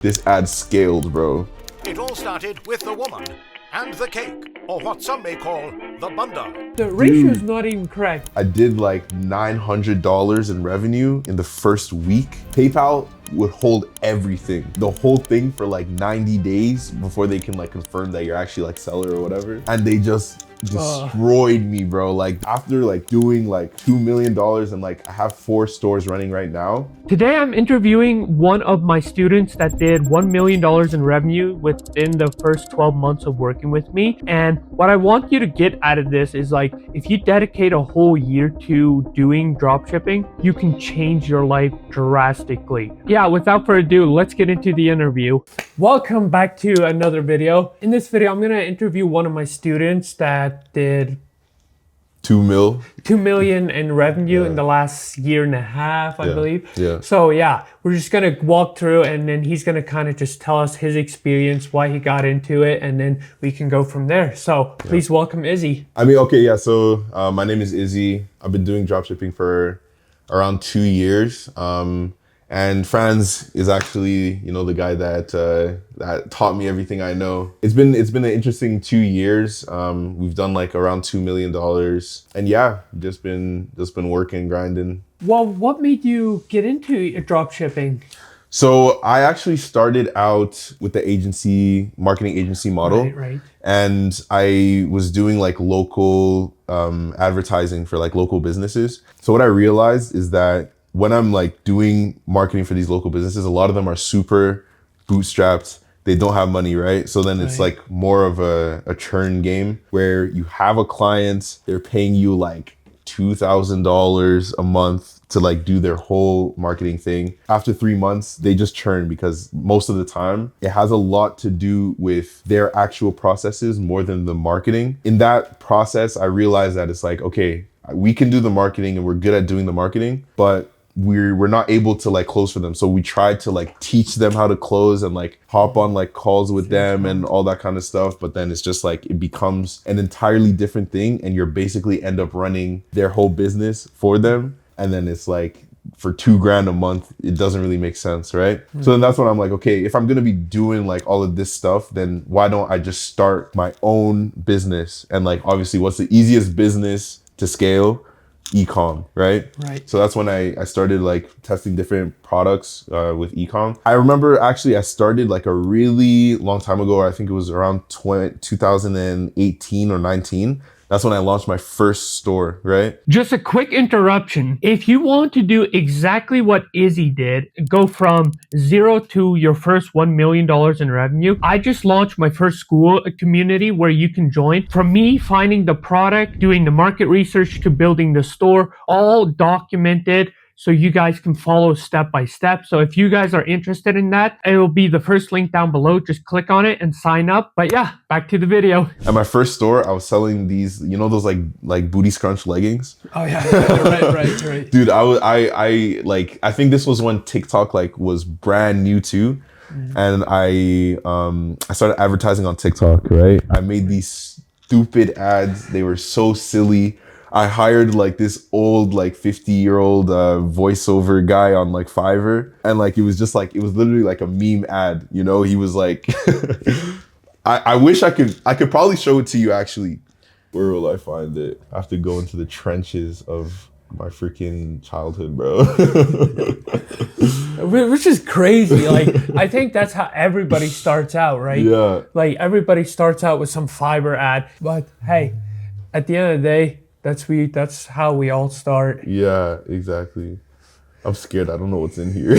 This ad scaled, bro. It all started with the woman and the cake, or what some may call the bunda. The ratio is not even correct. I did like $900 in revenue in the first week. PayPal would hold everything, the whole thing for like 90 days before they can like confirm that you're actually like seller or whatever. And they just destroyed me, bro. Like after like doing like $2 million and like I have 4 stores running right now. Today I'm interviewing one of my students that did $1 million in revenue within the first 12 months of working with me. And what I want you to get out of this is like, if you dedicate a whole year to doing dropshipping, you can change your life drastically. Yeah, without further ado, let's get into the interview. Welcome back to another video. In this video, I'm gonna interview one of my students that did 2 million in revenue in the last year and a half, I believe. Yeah. So yeah, we're just gonna walk through and then he's gonna kind of just tell us his experience, why he got into it, and then we can go from there. So please welcome Izzy. So my name is Izzy. I've been doing dropshipping for around 2 years. And Franz is actually, you know, the guy that that taught me everything I know. It's been an interesting 2 years. We've done like around $2 million, and yeah, just been working, grinding. Well, what made you get into dropshipping? So I actually started out with the marketing agency model, right. And I was doing like local advertising for like local businesses. So what I realized is that when I'm like doing marketing for these local businesses, a lot of them are super bootstrapped. They don't have money, right? So then it's like more of a churn game where you have a client, they're paying you like $2,000 a month to like do their whole marketing thing. After 3 months, they just churn because most of the time it has a lot to do with their actual processes more than the marketing. In that process, I realized that it's like, okay, we can do the marketing and we're good at doing the marketing, but we're not able to like close for them. So we tried to like teach them how to close and like hop on like calls with them and all that kind of stuff. But then it's just like, it becomes an entirely different thing and you're basically end up running their whole business for them. And then it's like, for $2,000 a month, it doesn't really make sense, right? So then that's when I'm like, okay, if I'm gonna be doing like all of this stuff, then why don't I just start my own business? And like, obviously, what's the easiest business to scale? E-com, right? Right. So that's when I started like testing different products with e-com. I remember actually I started like a really long time ago. I think it was around 2018 or 19. That's when I launched my first store, right? Just a quick interruption. If you want to do exactly what Izzy did, go from 0 to your first $1 million in revenue, I just launched my first school community where you can join. From me finding the product, doing the market research to building the store, all documented, so you guys can follow step by step. So if you guys are interested in that, it will be the first link down below. Just click on it and sign up. But yeah, back to the video. At my first store, I was selling these, you know, those like booty scrunch leggings. Oh yeah, right. Dude, I think this was when TikTok like was brand new too. And I started advertising on TikTok, right? I made these stupid ads. They were so silly. I hired like this old like 50-year-old voiceover guy on like Fiverr, and like it was literally like a meme ad, you know. He was like I wish I could probably show it to you actually. Where will I find it? I have to go into the trenches of my freaking childhood, bro. Which is crazy. Like, I think that's how everybody starts out, right? Yeah. Like everybody starts out with some Fiverr ad, but hey, at the end of the day, that's how we all start. Yeah, exactly. I'm scared. I don't know what's in here.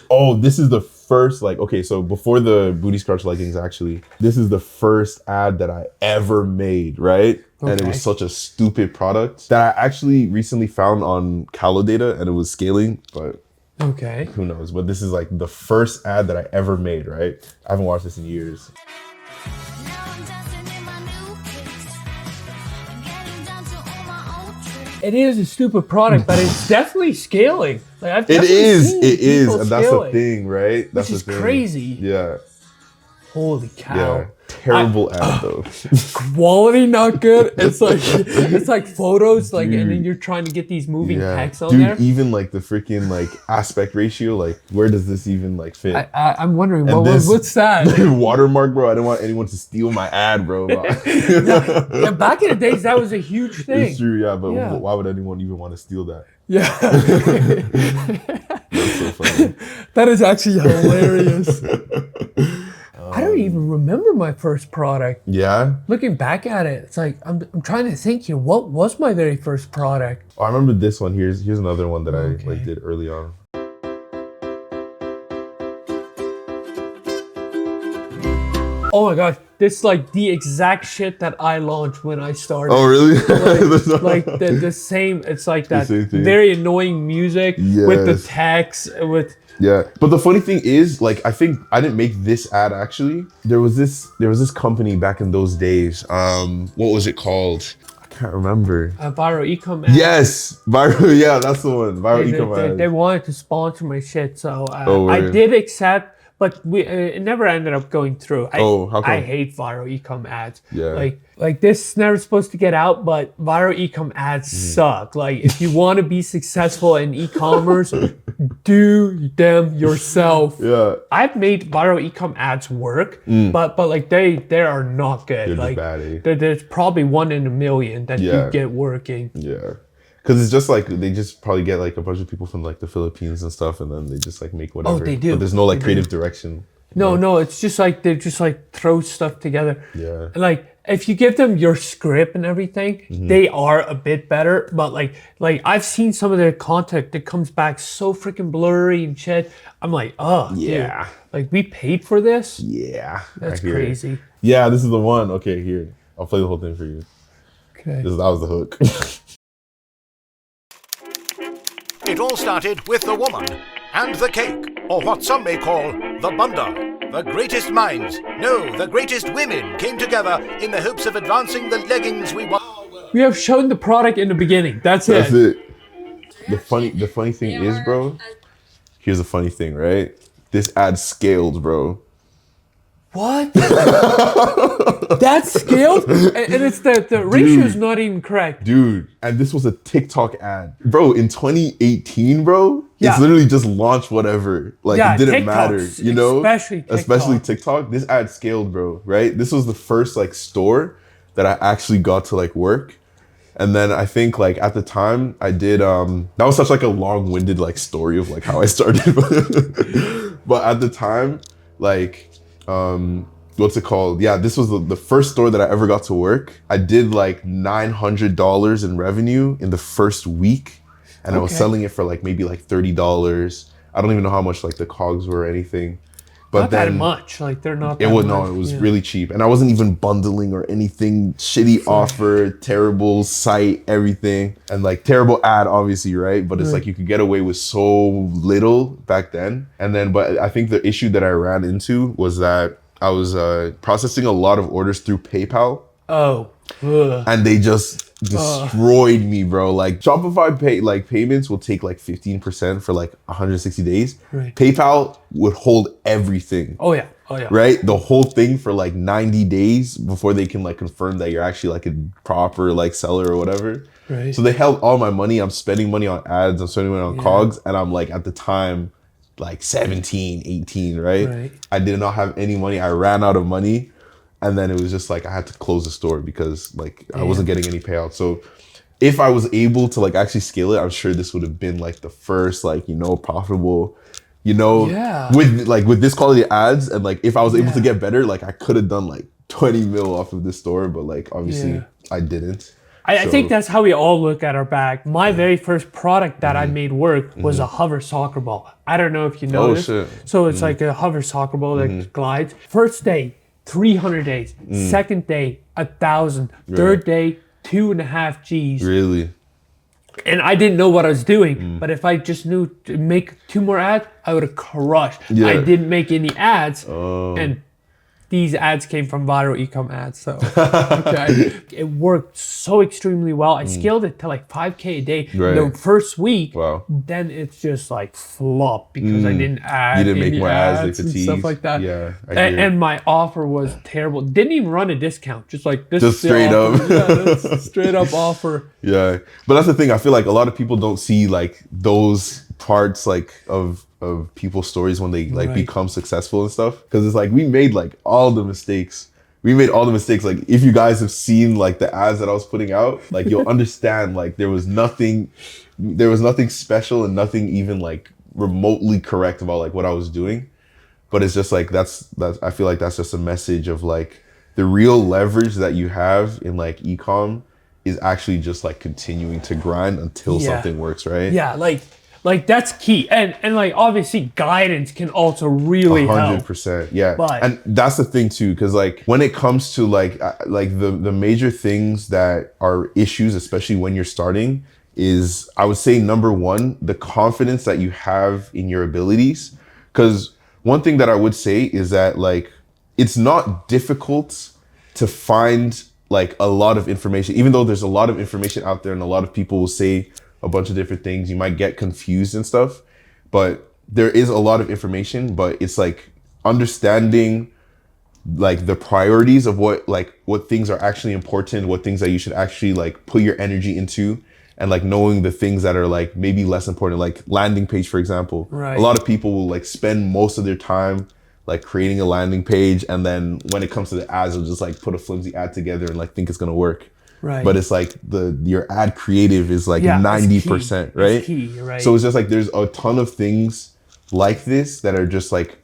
Oh, this is the first, like, okay, so before the booty scratch leggings, actually, this is the first ad that I ever made, right? Okay. And it was such a stupid product that I actually recently found on Calodata, and it was scaling, but okay, who knows? But this is like the first ad that I ever made, right? I haven't watched this in years. It is a stupid product, but it's definitely scaling. Like, it is, and that's the thing, right? That's which is crazy. Yeah. Holy cow. Yeah. Terrible ad though. Quality not good. It's like photos, like, and then you're trying to get these moving text on there. Dude, even like the freaking like aspect ratio, like where does this even like fit? I'm wondering, And what's that? Watermark, bro. I don't want anyone to steal my ad, bro. Yeah, back in the days, that was a huge thing. It's true, yeah, but why would anyone even want to steal that? Yeah. That's so funny. That is actually hilarious. I don't even remember my first product. Yeah? Looking back at it, it's like I'm trying to think here. What was my very first product? Oh, I remember this one. Here's another one that I like did early on. Oh my gosh, this is like the exact shit that I launched when I started. Oh really? Like the same. It's like that same thing. very annoying music with the Yes. text with. Yeah, but the funny thing is, like, I think I didn't make this ad actually. There was this company back in those days. What was it called? I can't remember. Viral Ecom ad. Yes, viral. Yeah, that's the one. Viral Ecom ad. They wanted to sponsor my shit, so I word. did accept, but it never ended up going through. How come? I hate viral ecom ads. Yeah. Like this is never supposed to get out, but viral ecom ads suck. Like if you want to be successful in e-commerce, do them yourself. Yeah. I've made viral ecom ads work, but like they are not good. They're like bad, eh? there's probably 1 in a million that you Yeah. get working. Yeah. Because it's just like they just probably get like a bunch of people from like the Philippines and stuff, and then they just like make whatever. they do. But there's no like creative direction. No, it's just like they just like throw stuff together. Yeah. And like if you give them your script and everything, they are a bit better. But like I've seen some of their content that comes back so freaking blurry and shit. I'm like, oh Yeah. dude, like we paid for this? Yeah. That's I hear it. crazy. Yeah, this is the one. Okay, here. I'll play the whole thing for you. Okay. That was the hook. It all started with the woman and the cake, or what some may call the bunda. The greatest minds, no, the greatest women came together in the hopes of advancing the leggings we want. We have shown the product in the beginning. That's That's it. it. The funny thing is, bro. Here's the funny thing, right? This ad scaled, bro. What? That's scaled? And it's the ratio is not even correct. Dude, and this was a TikTok ad. Bro, in 2018, bro, Yeah. it's literally just launched whatever. Like, Yeah, it didn't TikToks, matter, you know? especially TikTok. This ad scaled, bro, right? This was the first, like, store that I actually got to, like, work. And then I think, like, at the time, I did, that was such, like, a long-winded, like, story of, like, how I started. But at the time, like, what's it called? Yeah, this was the first store that I ever got to work. I did like $900 in revenue in the first week, and I was selling it for like maybe like $30. I don't even know how much like the cogs were or anything. But not then that much. Like they're not. it that was much. no, it was really cheap, and I wasn't even bundling or anything. Shitty offer, terrible site, everything, and like terrible ad, obviously, right? But it's like you could get away with so little back then. And then, but I think the issue that I ran into was that I was processing a lot of orders through PayPal. Oh. Ugh. And they just destroyed me, bro. Like Shopify payments will take like 15% for like 160 days. Right. PayPal would hold everything. Oh yeah. Right? The whole thing for like 90 days before they can like confirm that you're actually like a proper like seller or whatever. Right. So they held all my money. I'm spending money on ads. I'm spending money on cogs. And I'm like at the time, like 17, 18, right? I did not have any money. I ran out of money. And then it was just like I had to close the store because like I wasn't getting any payout. So if I was able to like actually scale it, I'm sure this would have been like the first like, you know, profitable, you know, with this quality of ads. And like if I was able to get better, like I could have done like 20 mil off of this store, but like obviously I didn't. I think that's how we all look at our bag. My very first product that I made work was a hover soccer ball. I don't know if you know this. Shit. So it's like a hover soccer ball that glides. First day, 300 days. Second day, 1,000. Third day, 2.5 G's. Really? And I didn't know what I was doing, but if I just knew to make 2 more ads, I would have crushed. I didn't make any ads, and these ads came from viral ecom ads. So okay. It worked so extremely well. I scaled it to like 5K a day the first week. Wow. Then it's just like flopped because I didn't add You didn't make any more ads, like and the stuff teas. like that. Yeah, I And my offer was terrible. Didn't even run a discount. Just like this. Just is the straight offer. up. Yeah, that's straight up offer. Yeah, but that's the thing. I feel like a lot of people don't see like those parts like of people's stories when they like become successful and stuff. Because it's like we made like all the mistakes. We made all the mistakes. Like if you guys have seen like the ads that I was putting out, like you'll understand like there was nothing special and nothing even like remotely correct about like what I was doing. But it's just like that's I feel like that's just a message of like the real leverage that you have in like ecom is actually just like continuing to grind until something works, right? Yeah, like that's key. And like obviously guidance can also really help. 100%. Yeah. But, and that's the thing too, because like when it comes to like the major things that are issues, especially when you're starting, is I would say number one, the confidence that you have in your abilities. Because one thing that I would say is that like it's not difficult to find like a lot of information, even though there's a lot of information out there and a lot of people will say a bunch of different things. You might get confused and stuff, but there is a lot of information, but it's like understanding like the priorities of what things are actually important, what things that you should actually like put your energy into, and like knowing the things that are like maybe less important, like landing page, for example. Right. A lot of people will like spend most of their time like creating a landing page, and then when it comes to the ads, they'll just like put a flimsy ad together and like think it's gonna work. Right. But it's like your ad creative is like 90%, right? It's key, right? So it's just like there's a ton of things like this that are just like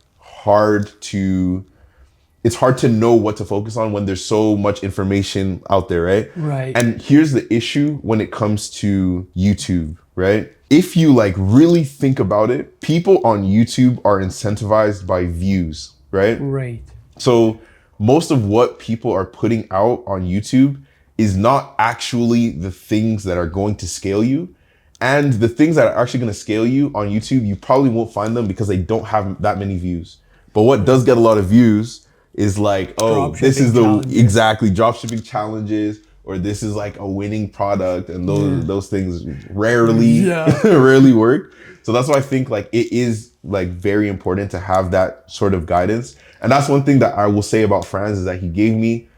it's hard to know what to focus on when there's so much information out there, right? Right. And here's the issue when it comes to YouTube, right? If you like really think about it, people on YouTube are incentivized by views, right? Right. So most of what people are putting out on YouTube is not actually the things that are going to scale you. And the things that are actually going to scale you on YouTube, you probably won't find them because they don't have that many views. But what does get a lot of views is like, oh, this is exactly dropshipping challenges, or this is like a winning product, and those things rarely rarely work. So that's why I think like it is like very important to have that sort of guidance. And that's one thing that I will say about Franz, is that he gave me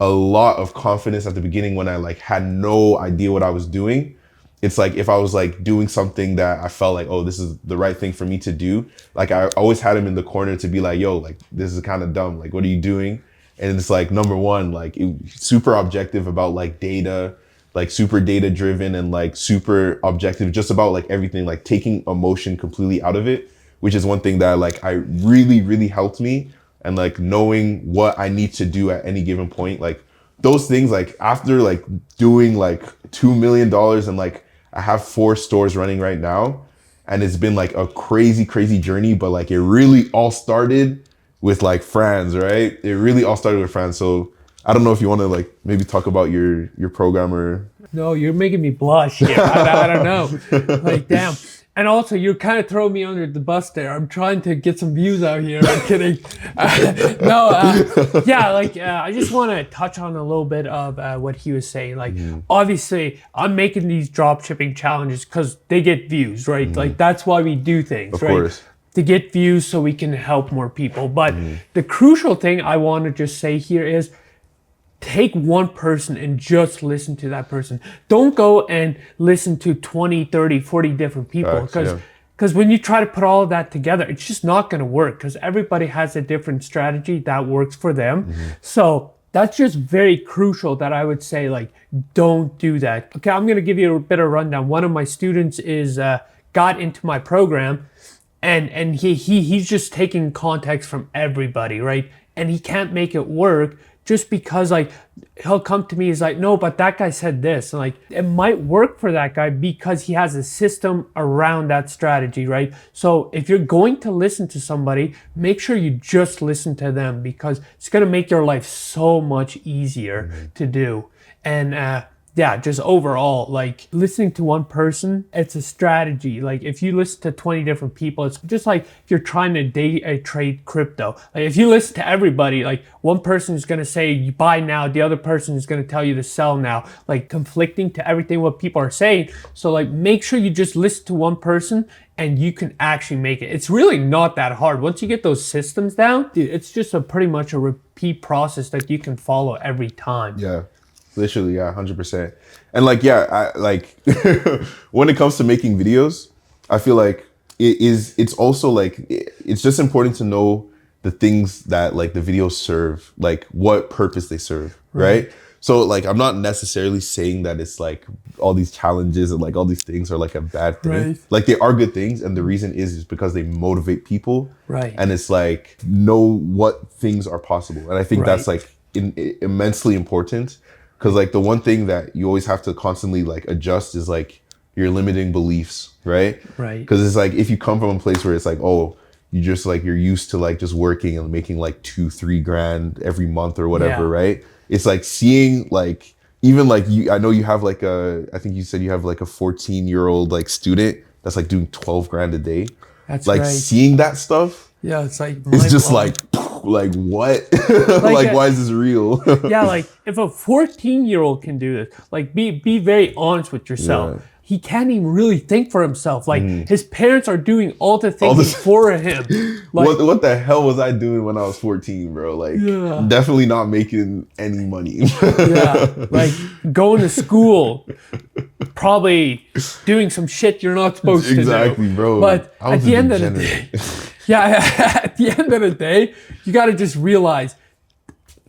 a lot of confidence at the beginning when I like had no idea what I was doing. It's like if I was like doing something that I felt like, oh, this is the right thing for me to do, like I always had him in the corner to be like, yo, like this is kind of dumb, like what are you doing? And it's like number one, like super objective about like data, like super data driven, and like super objective just about like everything, like taking emotion completely out of it, which is one thing that like I really helped me. And like knowing what I need to do at any given point, like those things, like after like doing like $2 million and like I have 4 stores running right now, and it's been like a crazy journey, but like it really all started with like Franz, right? It really all started with Franz. So I don't know if you want to like maybe talk about your program or. No, you're making me blush here. I don't know. Like, damn. And also, you're kind of throwing me under the bus there. I'm trying to get some views out here. I'm kidding. I just want to touch on a little bit of what he was saying. Like, obviously, I'm making these drop shipping challenges because they get views, right? Like, that's why we do things, of right? Course. To get views so we can help more people. But the crucial thing I want to just say here is, take one person and just listen to that person. Don't go and listen to 20, 30, 40 different people, because when you try to put all of that together, it's just not going to work, because everybody has a different strategy that works for them. So that's just very crucial that I would say, like, don't do that. Okay, I'm going to give you a bit of rundown. One of my students got into my program, and he's just taking context from everybody, right? And he can't make it work just because, like, he'll come to me, he's like, no, but that guy said this. And like, it might work for that guy because he has a system around that strategy, right? So if you're going to listen to somebody, make sure you just listen to them, because it's going to make your life so much easier to do. And yeah, just overall, like listening to one person, it's a strategy. Like if you listen to 20 different people, it's just like if you're trying to trade crypto. Like if you listen to everybody, like one person is going to say you buy now, the other person is going to tell you to sell now, like conflicting to everything what people are saying. So like make sure you just listen to one person and you can actually make it. It's really not that hard. Once you get those systems down, dude, it's just pretty much a repeat process that you can follow every time. Yeah. Literally, yeah, 100%. And like, yeah, I like when it comes to making videos, I feel like it's also like, it's just important to know the things that like the videos serve, like what purpose they serve, right? So like, I'm not necessarily saying that it's like all these challenges and like all these things are like a bad thing. Right. Like they are good things. And the reason is because they motivate people. Right. And it's like, know what things are possible. And I think that's like immensely important. Because like the one thing that you always have to constantly like adjust is like your limiting beliefs, right? Right. Because it's like if you come from a place where it's like, oh, you just like you're used to like just working and making like 2-3 grand every month or whatever, right? It's like seeing like even like you. I know you have like I think you said you have like a 14-year-old like student that's like doing 12 grand a day. That's like right. Seeing that stuff. Yeah, it's like it's just like what? Like why is this real? Yeah, like if a 14-year-old can do this, like be very honest with yourself. Yeah. He can't even really think for himself. Like his parents are doing all the thinking for him. Like, what the hell was I doing when I was 14, bro? Like definitely not making any money. like going to school, probably doing some shit you're not supposed to do. Exactly, bro. But at the end of the day, at the end of the day, you got to just realize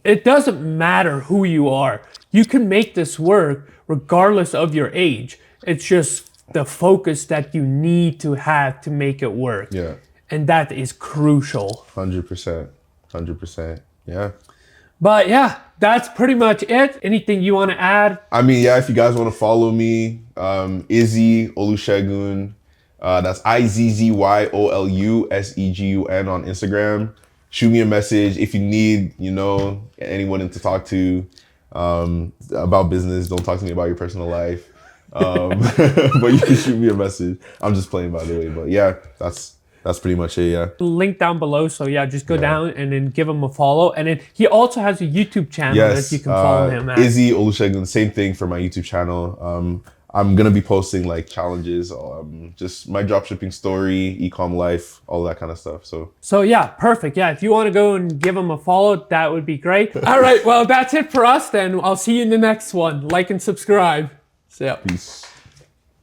it doesn't matter who you are. You can make this work regardless of your age. It's just the focus that you need to have to make it work. Yeah. And that is crucial. 100%. 100%. Yeah. But yeah, that's pretty much it. Anything you want to add? I mean, yeah, if you guys want to follow me, Izzy Olusegun, that's IZZYOLUSEGUN on Instagram. Shoot me a message if you need, anyone to talk to about business. Don't talk to me about your personal life. But you can shoot me a message. I'm just playing, by the way. But yeah, that's pretty much it. Yeah. Link down below. So yeah, just go down and then give him a follow. And then he also has a YouTube channel that you can follow him at. Izzy Olusegun, same thing for my YouTube channel. I'm gonna be posting like challenges, just my dropshipping story, ecom life, all that kind of stuff. So yeah, perfect. Yeah, if you want to go and give him a follow, that would be great. All right, well, that's it for us then. I'll see you in the next one. Like and subscribe. See ya. Peace.